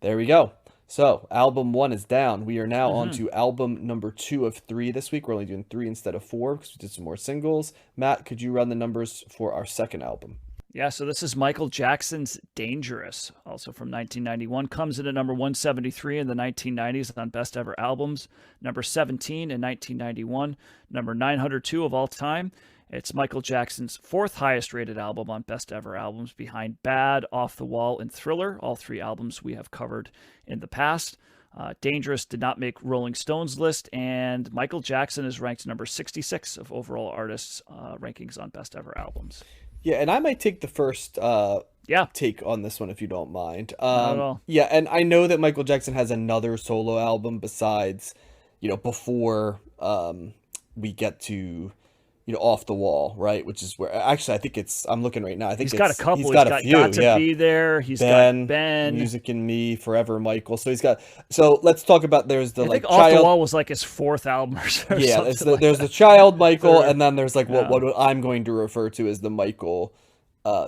There we go. So, album 1 is down. We are now on Hmm. to album number 2 of 3 this week. We're only doing 3 instead of 4 because we did some more singles. Matt, could you run the numbers for our second album? Yeah, so this is Michael Jackson's Dangerous, also from 1991. Comes in at number 173 in the 1990s on Best Ever Albums, number 17 in 1991, number 902 of all time. It's Michael Jackson's fourth highest rated album on Best Ever Albums, behind Bad, Off the Wall, and Thriller, all three albums we have covered in the past. Dangerous did not make Rolling Stone's list, and Michael Jackson is ranked number 66 of overall artists' rankings on Best Ever Albums. Yeah, and I might take the first Yeah, take on this one if you don't mind. not at all. Yeah, and I know that Michael Jackson has another solo album besides, before we get to, Off the Wall, right? Which is where actually I think I'm looking right now. I think He's got a he's couple. He's got a got few. Got to Yeah. Be There. He's got Ben, Ben. Music and Me, Forever Michael. So let's talk about there's the I think like Off the child. Wall was like his fourth album or Yeah, something like there's the that. child Michael, Third. and then there's like what Yeah. what I'm going to refer to as the Michael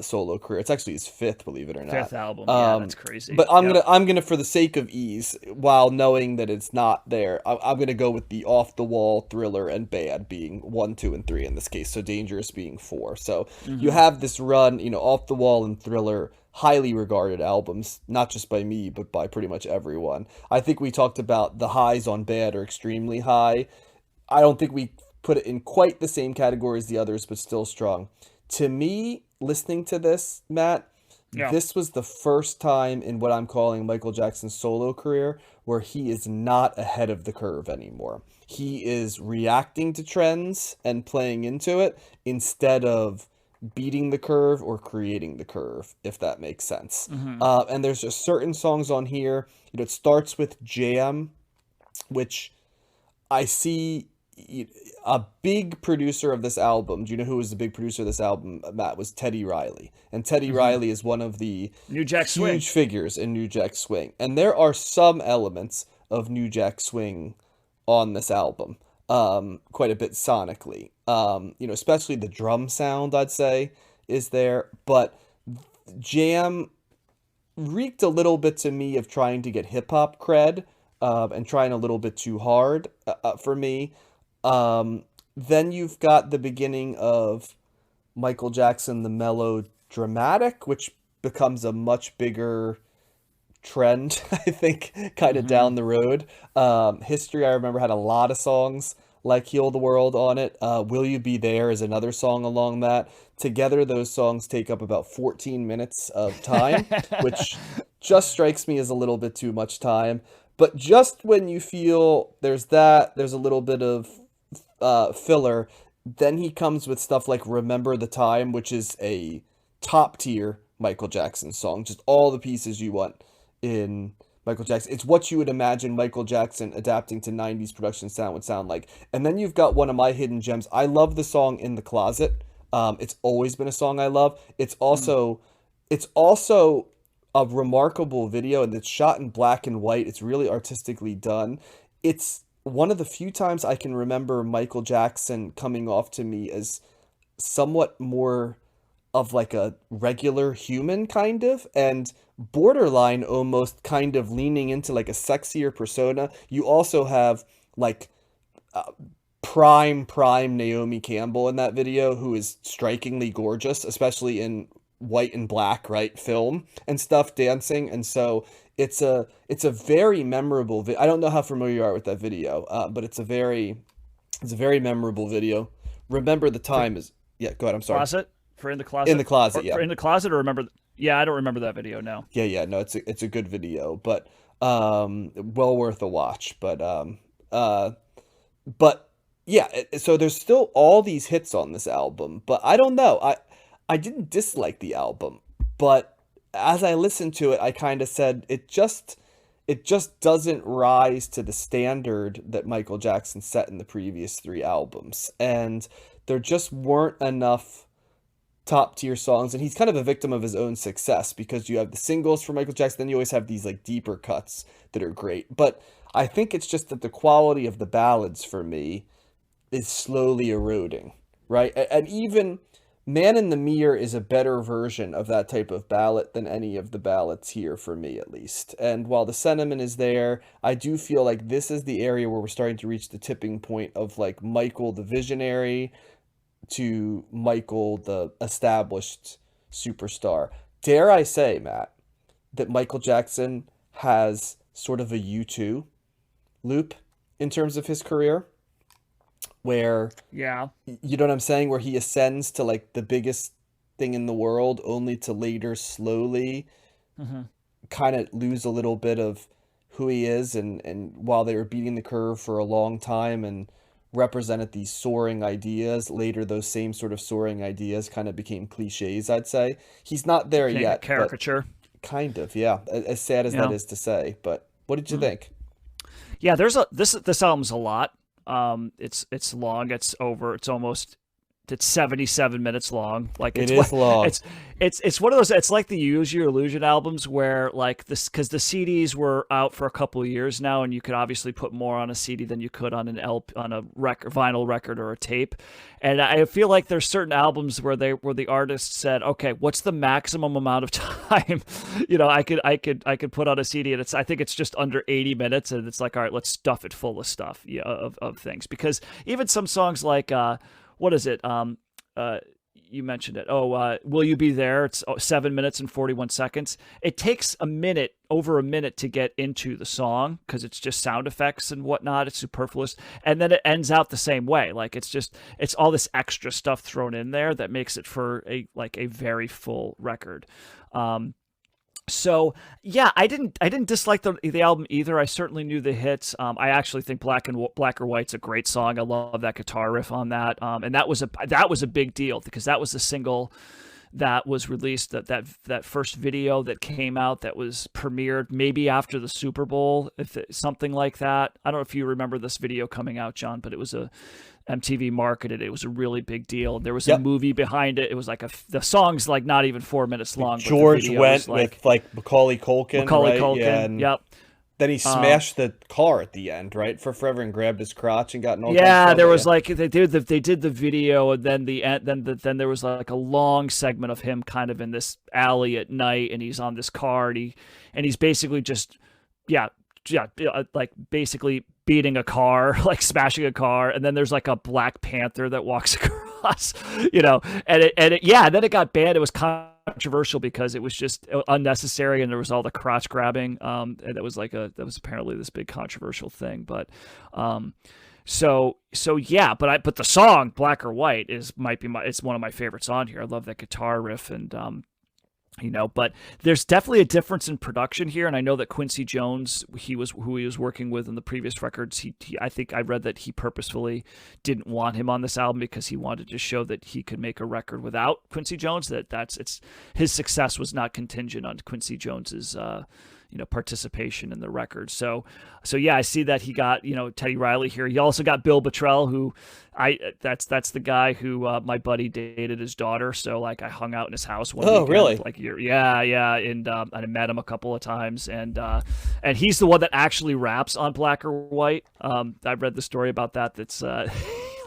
solo career. It's actually his fifth, believe it or not. Fifth album. Yeah, Um, that's crazy. but I'm Yep. gonna I'm gonna for the sake of ease, while knowing that it's not there, I'm gonna go with the Off the Wall, Thriller, and Bad being 1, 2, and 3 in this case. So Dangerous being 4. So you Hmm. have this run, Off the Wall and Thriller. Highly regarded albums, not just by me, but by pretty much everyone. I think we talked about the highs on Bad are extremely high. I don't think we put it in quite the same category as the others, but still strong. To me, listening to this, Matt, Yeah. this was the first time in what I'm calling Michael Jackson's solo career where he is not ahead of the curve anymore. He is reacting to trends and playing into it instead of beating the curve or creating the curve, if that makes sense. Hmm. And there's just certain songs on here. It starts with Jam, which I see a big producer of this album. Do you know who was the big producer of this album, Matt? Was Teddy Riley. And Teddy Hmm. Riley is one of the New Jack Swing. huge figures in New Jack Swing. And there are some elements of New Jack Swing on this album, quite a bit sonically. Especially the drum sound, I'd say, is there. But Jam reeked a little bit to me of trying to get hip hop cred, and trying a little bit too hard for me. Then you've got the beginning of Michael Jackson, the melodramatic, which becomes a much bigger trend, I think, kind of Hmm. down the road. History, I remember, had a lot of songs like Heal the World on it. Will You Be There is another song along that. Together, those songs take up about 14 minutes of time, which just strikes me as a little bit too much time. But just when you feel there's a little bit of filler, then he comes with stuff like Remember the Time, which is a top tier Michael Jackson song. Just all the pieces you want in Michael Jackson. It's what you would imagine Michael Jackson adapting to 90s production sound would sound like. And then you've got one of my hidden gems. I love the song In the Closet. It's always been a song I love. It's also a remarkable video, and it's shot in black and white. It's really artistically done. It's one of the few times I can remember Michael Jackson coming off to me as somewhat more of like a regular human kind of, and borderline almost kind of leaning into like a sexier persona. You also have like prime Naomi Campbell in that video, who is strikingly gorgeous, especially in white and black, right, film and stuff, dancing. And so it's a very memorable I don't know how familiar you are with that video, but it's a very memorable video. Remember the For Time is, yeah, go ahead, I'm sorry. Closet. For In the In the Closet. Closet, Or yeah. for In the Closet, or remember? Yeah, I don't remember that video now. Yeah, no, it's a good video, but well worth a watch. But yeah, so there's still all these hits on this album, but I don't know. I didn't dislike the album, but as I listened to it, I kind of said it just doesn't rise to the standard that Michael Jackson set in the previous 3 albums. And there just weren't enough top tier songs, and he's kind of a victim of his own success because you have the singles for Michael Jackson, then you always have these like deeper cuts that are great. But I think it's just that the quality of the ballads for me is slowly eroding, right? And even Man in the Mirror is a better version of that type of ballad than any of the ballads here for me at least. And while the sentiment is there, I do feel like this is the area where we're starting to reach the tipping point of like Michael the visionary to Michael the established superstar. Dare I say, Matt, that Michael Jackson has sort of a U2 loop in terms of his career where Yeah. you know what I'm saying? Where he ascends to like the biggest thing in the world, only to later slowly Hmm. kind of lose a little bit of who he is. And while they were beating the curve for a long time and represented these soaring ideas, later those same sort of soaring ideas kind of became cliches, I'd say. He's not there Became a yet, but caricature. kind of, yeah. As sad as that Yeah. is to say. But what did you Mhm. think? Yeah, there's a this album's a lot. It's long. It's almost it's 77 minutes long. Like It it's is what long. it's one of those. It's like the Use Your Illusion albums where like this because the CDs were out for a couple of years now, and you could obviously put more on a CD than you could on an LP, on a record, vinyl record or a tape. And I feel like there's certain albums where the artist said, okay, what's the maximum amount of time I could put on a CD, and I think it's just under 80 minutes, and it's like, all right, let's stuff it full of stuff, yeah, of things, because even some songs like what is it? You mentioned it. Oh, Will You Be There? It's 7 minutes and 41 seconds. It takes over a minute to get into the song because it's just sound effects and whatnot. It's superfluous. And then it ends out the same way. Like it's all this extra stuff thrown in there that makes it for a very full record. So yeah, I didn't dislike the album either. I certainly knew the hits. I actually think Black or White's a great song. I love that guitar riff on that. And that was a big deal because that was the single that was released, that first video that came out, that was premiered maybe after the Super Bowl, something like that. I don't know if you remember this video coming out, John, but it was a MTV marketed. It was a really big deal. There was a Yep. movie behind it. It was like the song's like not even 4 minutes long. But the George video went is like with like Macaulay Culkin, Macaulay right? Culkin. Yeah, and Yep. then he smashed the car at the end, right? For forever and grabbed his crotch and got in all kinds of Yeah, there trouble. was Yeah. like they did the video, and then then there was like a long segment of him kind of in this alley at night, and he's on this car, and he's basically just yeah like basically beating a car, like smashing a car, and then there's like a Black Panther that walks across, and then it got banned. It was controversial because it was just unnecessary, and there was all the crotch grabbing, and that was apparently this big controversial thing. But so yeah, but the song Black or White it's one of my favorites on here. I love that guitar riff, and but there's definitely a difference in production here, and I know that Quincy Jones, who he was working with in the previous records. I think I read that he purposefully didn't want him on this album because he wanted to show that he could make a record without Quincy Jones. That's his success was not contingent on Quincy Jones's participation in the record. So yeah, I see that he got Teddy Riley here. He also got Bill Bottrell, who that's the guy who my buddy dated his daughter. So like I hung out in his house one Oh, weekend, really? like yeah, and I met him a couple of times, and he's the one that actually raps on Black or White. I've read the story about that. That's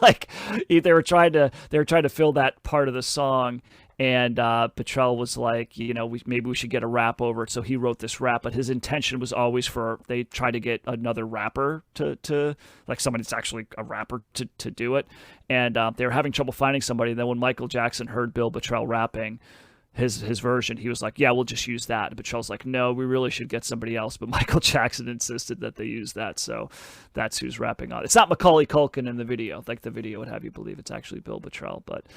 like they were trying to fill that part of the song. And Petrell was like, maybe we should get a rap over it. So he wrote this rap, but his intention was always they try to get another rapper to like somebody that's actually a rapper to do it. And they were having trouble finding somebody. And then when Michael Jackson heard Bill Bottrell rapping his version, he was like, yeah, we'll just use that. But Charles like, no, we really should get somebody else. But Michael Jackson insisted that they use that, so that's who's rapping on it. It's not Macaulay Culkin in the video, like the video would have you believe it's actually Bill Bottrell. But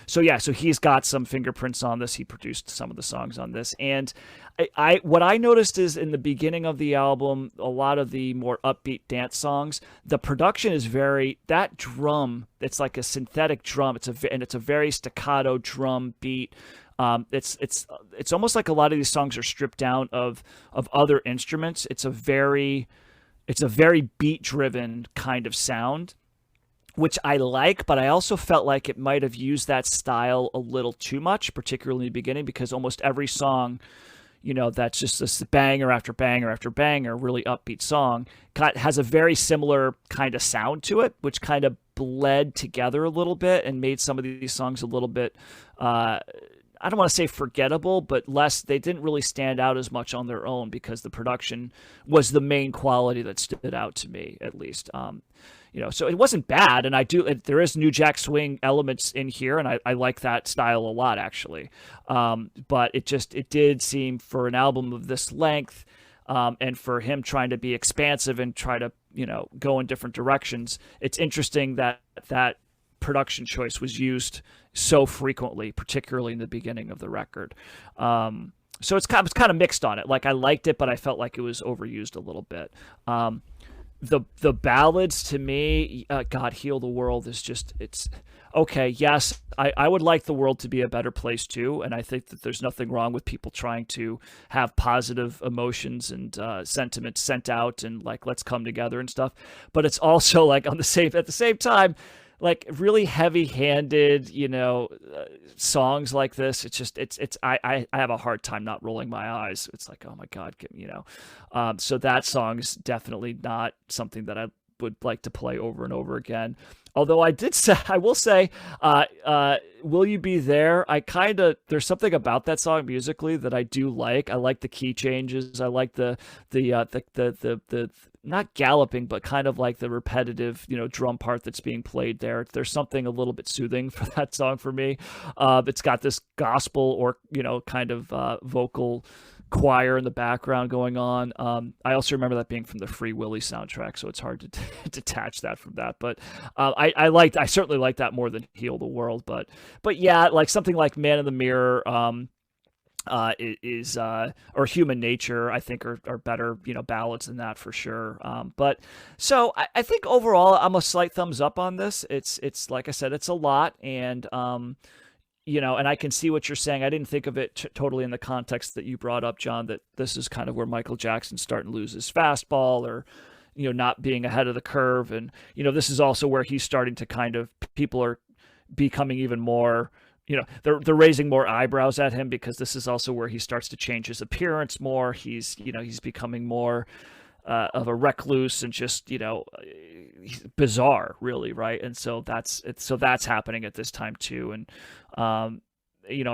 so he's got some fingerprints on this. He produced some of the songs on this, and I what I noticed is in the beginning of the album, a lot of the more upbeat dance songs, the production is that drum. It's like a synthetic drum. It's a very staccato drum beat. It's almost like a lot of these songs are stripped down of other instruments. It's a very beat driven kind of sound, which I like, but I also felt like it might have used that style a little too much, particularly in the beginning, because almost every song that's just this banger after banger after banger, really upbeat song. Has a very similar kind of sound to it, which kind of bled together a little bit and made some of these songs a little bit, I don't want to say forgettable, but less, they didn't really stand out as much on their own because the production was the main quality that stood out to me, at least. So it wasn't bad, and there is New Jack Swing elements in here, and I like that style a lot, actually. But it did seem, for an album of this length, and for him trying to be expansive and try to, go in different directions, it's interesting that that production choice was used so frequently, particularly in the beginning of the record. So it's kind of mixed on it. Like, I liked it, but I felt like it was overused a little bit. The ballads, to me, God Heal the World is just, it's okay. Yes, I would like the world to be a better place too, and I think that there's nothing wrong with people trying to have positive emotions and sentiments sent out, and like, let's come together and stuff. But it's also like, at the same time, like, really heavy-handed, songs like this. It's just, I have a hard time not rolling my eyes. It's like, oh my God, so that song is definitely not something that I would like to play over and over again. Although I will say, Will You Be There? There's something about that song musically that I do like. I like the key changes. I like the not galloping, but kind of like the repetitive, drum part that's being played there. There's something a little bit soothing for that song for me. It's got this gospel or, kind of vocal choir in the background going on. I also remember that being from the Free Willy soundtrack, so it's hard to detach that from that. But I certainly like that more than Heal the World. But yeah, like something like Man in the Mirror, or Human Nature, I think are better, ballads than that for sure. But so I think overall I'm a slight thumbs up on this. It's like I said, it's a lot, and and I can see what you're saying. I didn't think of it totally in the context that you brought up, John, that this is kind of where Michael Jackson's starting to lose his fastball, or not being ahead of the curve, and this is also where he's starting to kind of, people are becoming even more, they're raising more eyebrows at him, because this is also where he starts to change his appearance more. He's becoming more of a recluse and just, bizarre, really, right? And so that's happening at this time too. And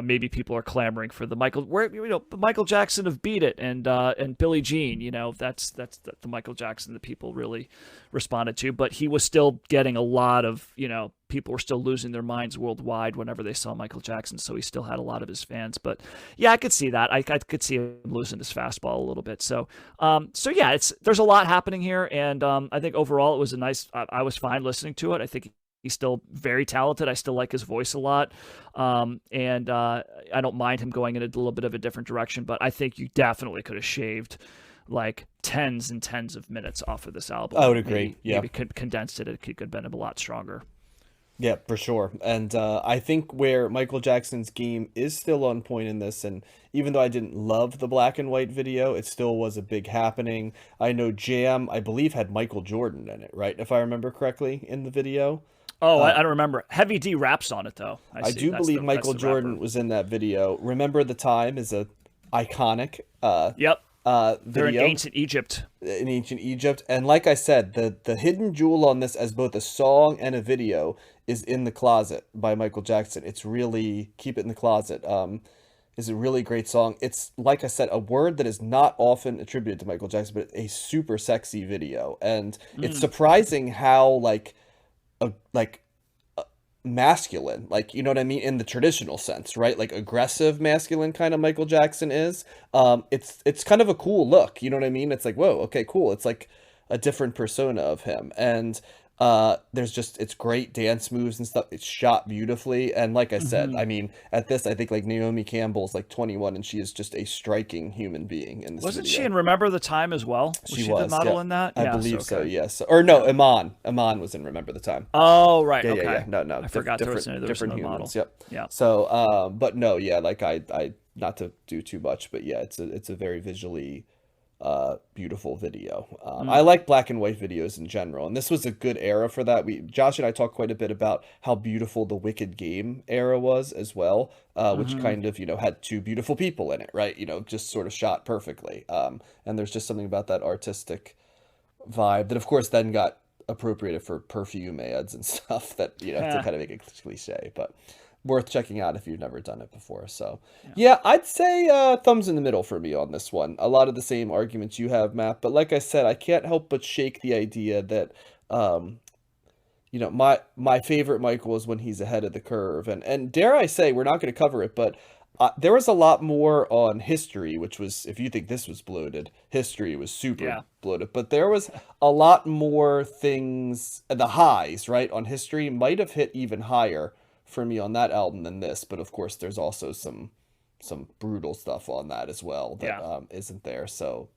maybe people are clamoring for the Michael Jackson of Beat It and Billie Jean. That's the Michael Jackson that people really responded to. But he was still getting a lot of, people were still losing their minds worldwide whenever they saw Michael Jackson. So he still had a lot of his fans. But yeah, I could see that. I could see him losing his fastball a little bit. So yeah, there's a lot happening here, and I think overall it was I was fine listening to it. I think he's still very talented. I still like his voice a lot. And I don't mind him going in a little bit of a different direction, but I think you definitely could have shaved like tens and tens of minutes off of this album. I would agree. Maybe condensed it. It could have been a lot stronger. Yeah, for sure. And I think where Michael Jackson's game is still on point in this, and even though I didn't love the black and white video, it still was a big happening. I know Jam, I believe, had Michael Jordan in it, right? If I remember correctly, in the video. Oh, I don't remember. Heavy D raps on it, though. I do believe Michael Jordan was in that video. Remember the Time is a iconic Yep. Video. They're in ancient Egypt. In ancient Egypt. And like I said, the hidden jewel on this as both a song and a video is In the Closet by Michael Jackson. It's really, Keep It in the Closet, is a really great song. It's, like I said, a word that is not often attributed to Michael Jackson, but a super sexy video. And it's surprising how, masculine, like, you know what I mean, in the traditional sense, right? Like aggressive masculine kind of Michael Jackson is. It's kind of a cool look, you know what I mean? It's like, whoa, okay, cool. It's like a different persona of him. And it's great dance moves and stuff. It's shot beautifully, and like I said, I mean, at this, I think like Naomi Campbell's like 21, and she is just a striking human being in this Wasn't video. she in Remember the Time as well? She was the model yeah. in that? I believe so, yes. Or no, Iman was in Remember the Time. Oh, right, yeah, okay. Yeah. No, I forgot there was different humans. model. Yep. Yeah. So, but no, yeah, like I not to do too much, but yeah, it's a very visually beautiful video. I like black and white videos in general, and this was a good era for that. Josh and I talked quite a bit about how beautiful the Wicked Game era was as well, which Mm-hmm. kind of, had two beautiful people in it, right? Just sort of shot perfectly. And there's just something about that artistic vibe that, of course, then got appropriated for perfume ads and stuff that, to Yeah. kind of make it cliche, but worth checking out if you've never done it before. So, Yeah. yeah, I'd say thumbs in the middle for me on this one. A lot of the same arguments you have, Matt, but like I said, I can't help but shake the idea that um, my favorite Michael is when he's ahead of the curve, and dare I say, we're not going to cover it, but there was a lot more on history, which was, if you think this was bloated, history was super Yeah. bloated. But there was a lot more things. The highs, right, on history might have hit even higher for me on that album than this. But of course, there's also some brutal stuff on that as well that Yeah. isn't there. So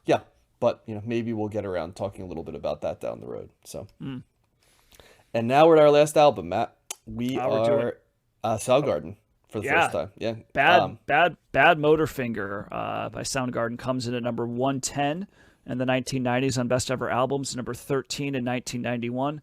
yeah, but maybe we'll get around talking a little bit about that down the road. So. Mm. And now we're at our last album, Matt. We We're doing. are Soundgarden for the first Yeah. time. Yeah. Bad Motorfinger by Soundgarden comes in at number 110 in the 1990s on Best Ever Albums, number 13 in 1991,